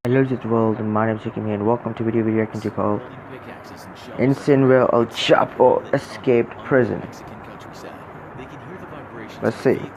Hello to the world, my name is Jakim here and welcome to video reaction to called Insane where El Chapo escaped prison. Let's see. And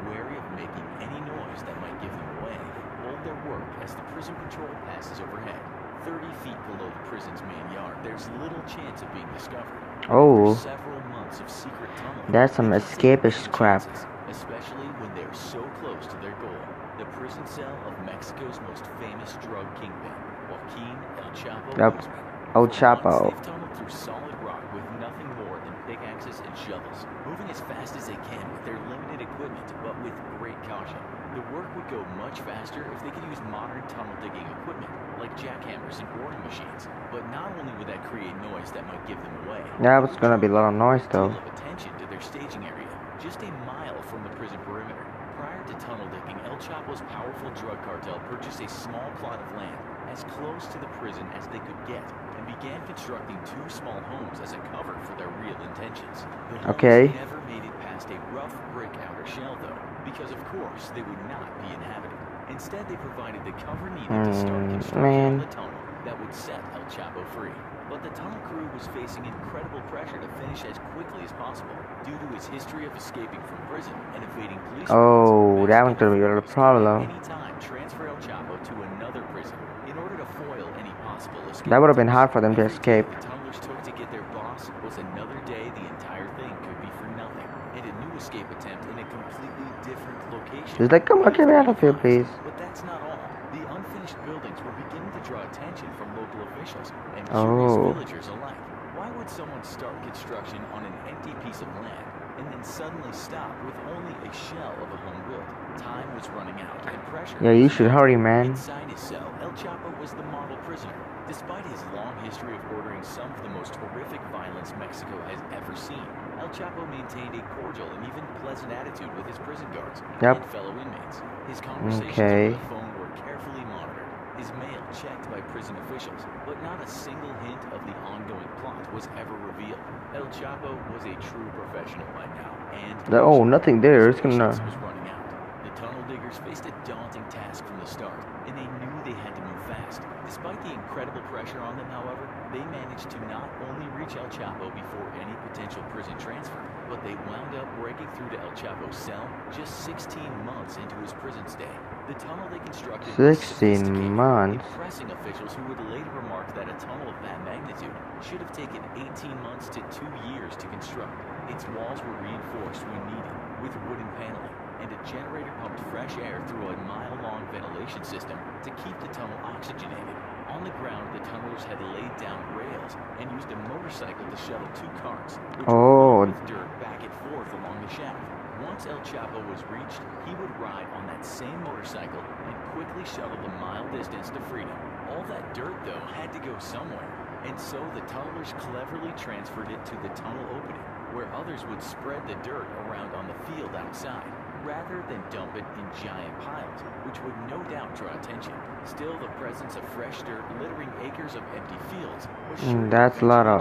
wary of making any noise that might give them away, hold their work as the prison patrol passes overhead. 30 feet below the prison's main yard, there's little chance of being discovered. Oh, After several months of secret tunneling, that's some they can take escapist crap. chances, especially when they're so close to their goal. The prison cell of Mexico's most famous drug kingpin, Joaquin El Chapo Yep, Guzman. El For Chapo. months, they've tunneled through solid rock with nothing more than pickaxes and shovels, moving as fast as they can with their limited equipment, but with great caution. The work would go much faster if they could use modern tunnel digging equipment, like jackhammers and boring machines. But not only would that create noise that might give them away, Yeah, it's gonna be a lot of noise though. deal of attention to their staging area, just a mile from the prison perimeter. Prior to tunnel digging, El Chapo's powerful drug cartel purchased a small plot of land as close to the prison as they could get and began constructing 2 small homes as a cover for their real intentions. The homes never made it past a rough brick outer shell though, because of course they would not be inhabited. Instead, they provided the cover needed to start construction on the tunnel that would set El Chapo free. But the tunnel crew was facing incredible pressure to finish as quickly as possible due to his history of escaping from prison and evading police. Oh, that one's gonna be a problem. Anytime transfer El Chapo to another prison in order to foil any possible escape. That would have been hard for them to escape. The tunnelers took to get their boss was another day the entire thing could be for nothing, and a new escape attempt in a completely different location. Just like, come on, get me out of here, please. But that's not all. The unfinished buildings were beginning to draw attention from local officials and curious villagers alike. Why would someone start construction on an empty piece of land and then suddenly stop with only a shell of a home built? Time was running out and pressure. Yeah, you should hurry, man. Inside his cell, El Chapo was the model prisoner. Despite his long history of ordering some of the most horrific violence Mexico has ever seen, El Chapo maintained a cordial and even pleasant attitude with his prison guards and fellow inmates. His conversations over the phone were carefully monitored, his mail checked by prison officials, but not a single hint of the ongoing plot was ever revealed. El Chapo was a true professional by now, and nothing there. It's gonna. was running out. The tunnel diggers faced a daunting task from the start, and they knew they had to move fast. Despite the incredible pressure on them, however, they managed to not only reach El Chapo before any potential prison transfer, but they wound up breaking through to El Chapo's cell just 16 months into his prison stay. The tunnel they constructed 16 months. impressing officials who would later remark that a tunnel of that magnitude should have taken 18 months to 2 years to construct. Its walls were reinforced when needed with wooden paneling, and a generator pumped fresh air through a mile-long ventilation system to keep the tunnel oxygenated. On the ground, the tunnelers had laid down rails and used a motorcycle to shuttle 2 carts, which were filled with dirt back and forth along the shaft. Once El Chapo was reached, he would ride on that same motorcycle and quickly shuttle the mile distance to freedom. All that dirt, though, had to go somewhere, and so the tunnelers cleverly transferred it to the tunnel opening, where others would spread the dirt around on the field outside, rather than dump it in giant piles, which would no doubt draw attention. Still, the presence of fresh dirt littering acres of empty fields was sure to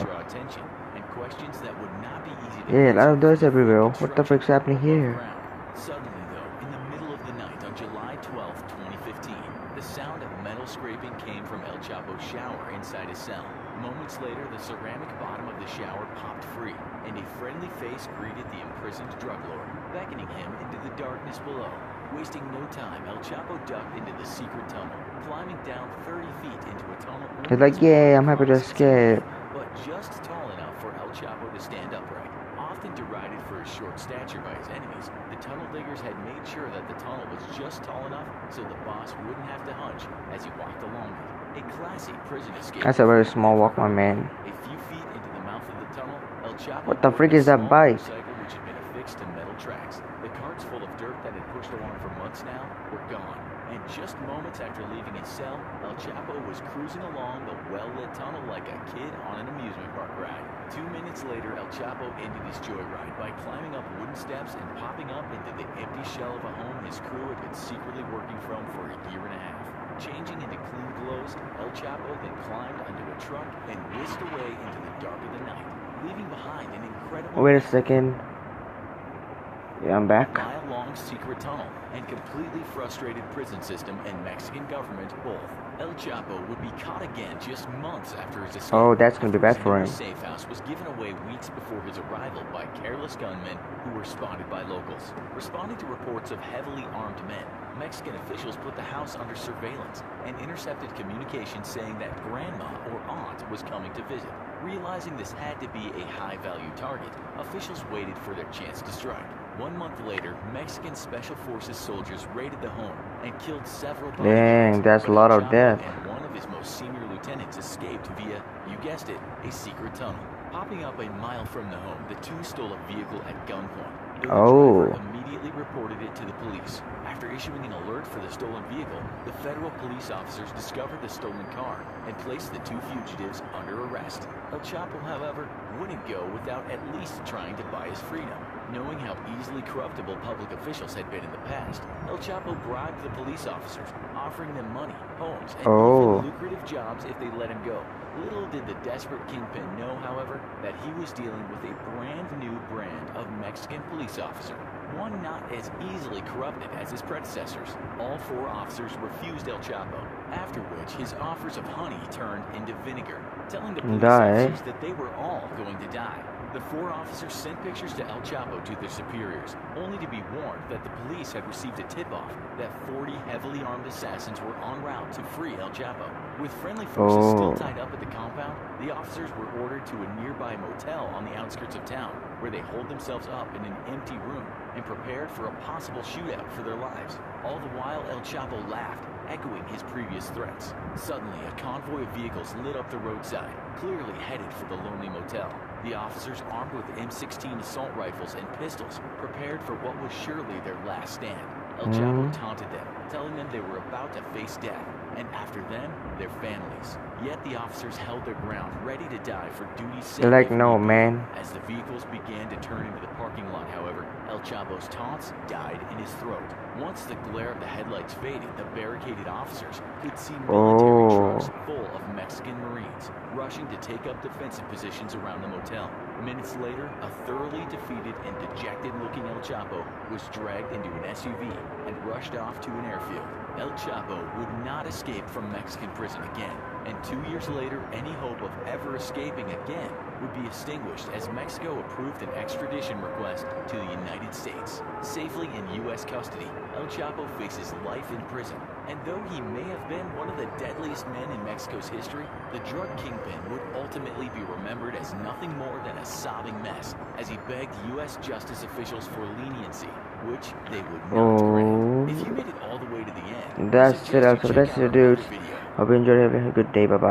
draw attention, and questions that would not be easy to a lot of dirt everywhere. What the frick's happening here? Suddenly, though, in the middle of the night on July 12, 2015, the sound of metal scraping came from El Chapo's shower inside his cell. Moments later, the ceramic bottom of the shower popped free, and a friendly face greeted the imprisoned drug lord, beckoning him into the darkness below. Wasting no time, El Chapo ducked into the secret tunnel, climbing down 30 feet into a tunnel. He's like, yeah, I'm happy to escape. But just tall enough for El Chapo to stand upright. Often derided for his short stature by his enemies, the tunnel diggers had made sure that the tunnel was just tall enough so the boss wouldn't have to hunch as he walked along it. A classy prison escape. That's a very small walk, my man. A few feet into the mouth of the tunnel, El Chapo, what the frick is that bike? Which had been affixed to metal tracks. The carts full of dirt that had pushed along for months now were gone. And just moments after leaving his cell, El Chapo was cruising along the well-lit tunnel like a kid on an amusement park ride. 2 minutes later, El Chapo ended his joyride by climbing up wooden steps and popping up into the empty shell of a home his crew had been secretly working from for a year and a half. Changing into clean clothes, El Chapo then climbed onto a truck and whisked away into the dark of the night, leaving behind an incredible... Wait a second. Yeah, I'm back. By a long secret tunnel and completely frustrated prison system and Mexican government both. El Chapo would be caught again just months after his escape. Oh, that's gonna be bad for him. His safe house was given away weeks before his arrival by careless gunmen who were spotted by locals. Responding to reports of heavily armed men, Mexican officials put the house under surveillance and intercepted communication saying that grandma or aunt was coming to visit. Realizing this had to be a high-value target, officials waited for their chance to strike. 1 month later, Mexican Special Forces soldiers raided the home and killed several Dang, that's a lot of death. And one of his most senior lieutenants escaped via, you guessed it, a secret tunnel. Popping up a mile from the home, the two stole a vehicle at gunpoint. The driver immediately reported it to the police. After issuing an alert for the stolen vehicle, the federal police officers discovered the stolen car and placed the two fugitives under arrest. El Chapo, however, wouldn't go without at least trying to buy his freedom. Knowing how easily corruptible public officials had been in the past, El Chapo bribed the police officers, offering them money, homes, and even lucrative jobs if they let him go. Little did the desperate kingpin know, however, that he was dealing with a brand new brand of Mexican police officer, one not as easily corrupted as his predecessors. All 4 officers refused El Chapo, after which his offers of honey turned into vinegar, telling the police officers that they were all going to die. The 4 officers sent pictures to El Chapo to their superiors, only to be warned that the police had received a tip-off that 40 heavily armed assassins were en route to free El Chapo. With friendly forces still tied up at the compound, the officers were ordered to a nearby motel on the outskirts of town, where they holed themselves up in an empty room and prepared for a possible shootout for their lives. All the while, El Chapo laughed, echoing his previous threats. Suddenly, a convoy of vehicles lit up the roadside, clearly headed for the lonely motel. The officers, armed with M16 assault rifles and pistols, prepared for what was surely their last stand. El Chapo taunted them, telling them they were about to face death, and after them, their families. Yet the officers held their ground, ready to die for duty's sake. Like, no, man. As the vehicles began to turn into the parking lot, however, El Chapo's taunts died in his throat. Once the glare of the headlights faded, the barricaded officers could see military trucks full of Mexican Marines rushing to take up defensive positions around the motel. Minutes later, a thoroughly defeated and dejected-looking El Chapo was dragged into an SUV and rushed off to an airfield. El Chapo would not escape from Mexican prison again, and 2 years later, any hope of ever escaping again would be extinguished as Mexico approved an extradition request to the United States. Safely in U.S. custody, El Chapo faces life in prison, and though he may have been one of the deadliest men in Mexico's history, the drug kingpin would ultimately be remembered as nothing more than a sobbing mess as he begged U.S. justice officials for leniency, which they would not grant. If you made it all the way to the end, that's it, dudes. Hope you enjoyed it. Have a good day. Bye-bye.